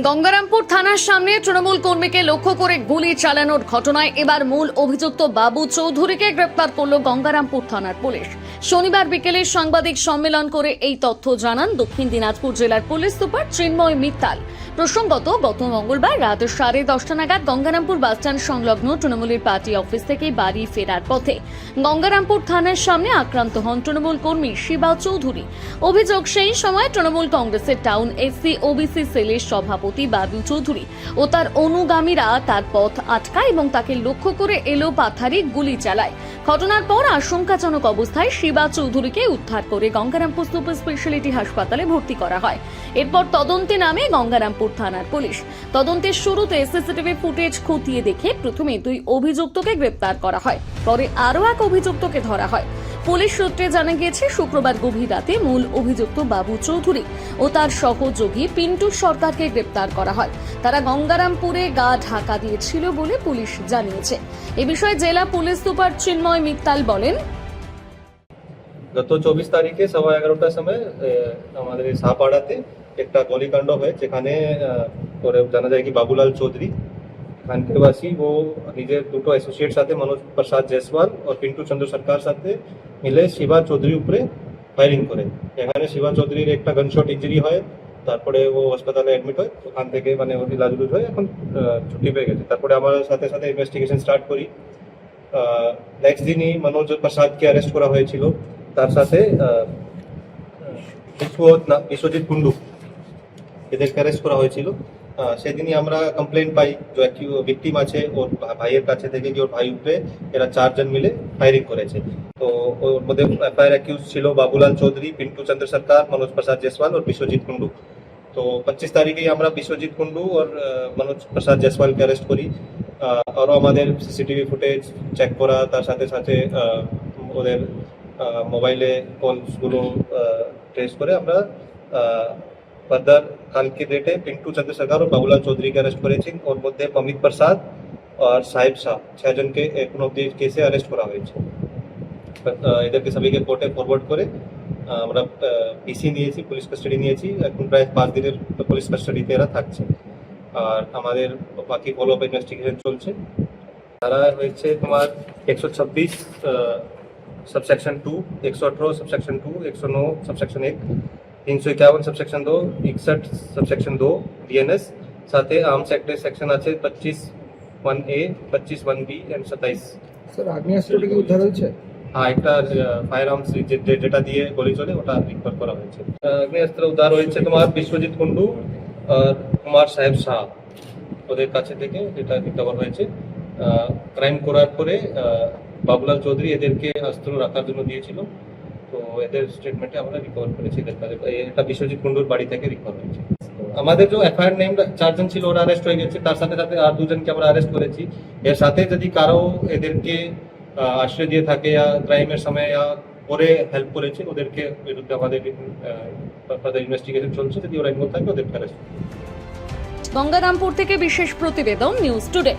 গঙ্গারামপুর থানার সামনে তৃণমূল কর্মীকে লক্ষ্য করে গুলি চালানোর ঘটনায় এবার মূল অভিযুক্ত বাবু চৌধুরীকে গ্রেপ্তার করল গঙ্গারামপুর থানার পুলিশ। শনিবার বিকেলে সাংবাদিক সম্মেলন করে এই তথ্য জানান দক্ষিণ দিনাজপুর জেলার পুলিশ সুপার চিন্ময় মিত্তাল। প্রসঙ্গত, গত মঙ্গলবার রাত 10:30 নাগাদ গঙ্গারামপুর বাসস্ট্যান্ড সংলগ্ন তৃণমূলের পার্টি অফিস থেকে বাড়ি ফেরার পথে গঙ্গারামপুর থানার সামনে আক্রান্ত হন তৃণমূল কর্মী শিবা চৌধুরী। অভিযোগ, সেই সময় তৃণমূল কংগ্রেসের টাউন এসসি ওবিসি সেলের সভাপতি বাবু চৌধুরী ও তার অনুগামীরা তার পথ আটকায় এবং তাকে লক্ষ্য করে এলো পাথারি গুলি চালায়। ঘটনার পর আশঙ্কাজনক অবস্থায় শিবা চৌধুরীকে উদ্ধার করে গঙ্গারামপুর সুপার স্পেশালিটি হাসপাতালে ভর্তি করা হয়। এরপর তদন্তে নামে গঙ্গারামপুর থানার পুলিশ। তদন্তের শুরুতে সিসিটিভি ফুটেজ খতিয়ে দেখে প্রথমে 2 অভিযুক্তকে গ্রেপ্তার করা হয়, পরে আরও 1 অভিযুক্তকে ধরা হয়। পুলিশ সূত্রে জানা গিয়েছে, শুক্রবার গভীর রাতে মূল অভিযুক্ত বাবু চৌধুরী ও তার সহযোগী পিন্টু সরকারকে গ্রেপ্তার করা হয়। তারা গঙ্গারামপুরে গা ঢাকা দিয়েছিল বলে পুলিশ জানিয়েছে। এ বিষয়ে জেলা পুলিশ সুপার চিন্ময় মিত্তাল বলেন, গত 24 তারিখে 11:15টার সময় আমাদের সাহাপাড়াতে একটা গলিকাণ্ড হয়, যেখানে পরে জানা যায় কি বাবুলাল চৌধুরী এখানকার বাসী, ও নিজের 2 অ্যাসোসিয়েট সাথে মনোজ প্রসাদ জয়সওয়াল ও পিন্টু চন্দ্র সরকার সাথে মিলে শিবা চৌধুরীর উপরে ফায়ারিং করে। এখানে শিবা চৌধুরীর একটা গানশট ইঞ্জুরি হয়, তারপরে ও হাসপাতালে অ্যাডমিট হয়। ওখান থেকে ওর ইলাজ হয়, এখন ছুটি পেয়ে গেছে। তারপরে আমার সাথে সাথে ইনভেস্টিগেশন স্টার্ট করি। নেক্সট দিনই মনোজ প্রসাদকে অ্যারেস্ট করা হয়েছিল। তার সাথে বিশ্বজিৎ কুন্ডু এদেরকে অ্যারেস্ট করা হয়েছিল। সেদিনই আমরা কমপ্লেন পাই যে ভিকটিম আছে ওর ভাইয়ের কাছে থেকে, যে ওর ভাই উপরে এরা 4 জন মিলে ফায়ারিং করেছে। তো ওর মধ্যে এফআইআর অ্যাকিউজ ছিল বাবুলাল চৌধুরী, পিন্টু চন্দ্র সরকার, মনোজ প্রসাদ জয়সওয়াল और বিশ্বজিৎ কুন্ডু। তো 25 তারিখেই আমরা বিশ্বজিৎ কুন্ডু আর মনোজ প্রসাদ জয়সওয়ালকে অ্যারেস্ট করি। আরও আমাদের সিসিটিভি ফুটেজ চেক করা, তার সাথে সাথে ওদের মোবাইলে কলসগুলো ট্রেস করে আমরা ফার্দার কালকে ডেটে পিন্টু চন্দ্র সরকার और বাবুলাল চৌধুরীকে অ্যারেস্ট করেছি। ওর মধ্যে অমিত প্রসাদ আর সাহেব শাহ 6 জনকে এখন অব্দি কেসে অ্যারেস্ট করা হয়েছে। এদেরকে সবাইকে কোর্টে ফরওয়ার্ড করে আমরা পিসি নিয়েছি, পুলিশ কাস্টাডি নিয়েছি। এখন প্রায় 5 দিনের পুলিশ কাস্টাডিতে এরা থাকছে, আর আমাদের বাকি ফলো আপ ইনভেস্টিগেশন চলছে। তারা হয়েছে তোমার 126 subsection 2, 118 subsection 2, 109 subsection 1, 351 subsection 2, 61 subsection 2 BNS. साथ ही आर्म्स एक्ट सेक्शन আছে 25(1)A, 25(1)B এন্ড 27। স্যার, আগ্নেয়াস্ত্রটি কি উদ্ধার হয়েছে? হ্যাঁ, একটা ফায়ার আর্মস যেটা দিয়ে গুলি চলে ওটা রিকভার করা হয়েছে। আগ্নেয়াস্ত্র উদ্ধার হয়েছে তোমার বিশ্বজিৎ কুন্ডু আর কুমার সাহেব শাহ, ওদের কাছে থেকে এটা রিকভার হয়েছে। ক্রাইম করার পরে বাবুলাল চৌধুরী এদেরকে অস্ত্র রাখার জন্য দিয়েছিল, তো এদের স্টেটমেন্টে আমরা রিকভার করেছি। এটা বিশ্বজিৎ কুন্ডুর বাড়ি থেকে রিকভার হয়েছে। আমাদের যে এফআইআর নেম 4 জন ছিল ওরা অ্যারেস্ট হয়ে গেছে, তার সাথে সাথে আর 2 জনকে আমরা অ্যারেস্ট করেছি। এর সাথে যদি কারো এদেরকে আশ্রয় দিয়ে থাকে या ক্রাইমের সময় या পরে হেল্প করেছে, ওদেরকে বিরুদ্ধে আমাদের ইনভেস্টিগেশন চলছে। যদি ওরা ইনভলভ থাকে ওদেরকে অ্যারেস্ট। গঙ্গারামপুর থেকে বিশেষ প্রতিবেদন, নিউজ টুডে।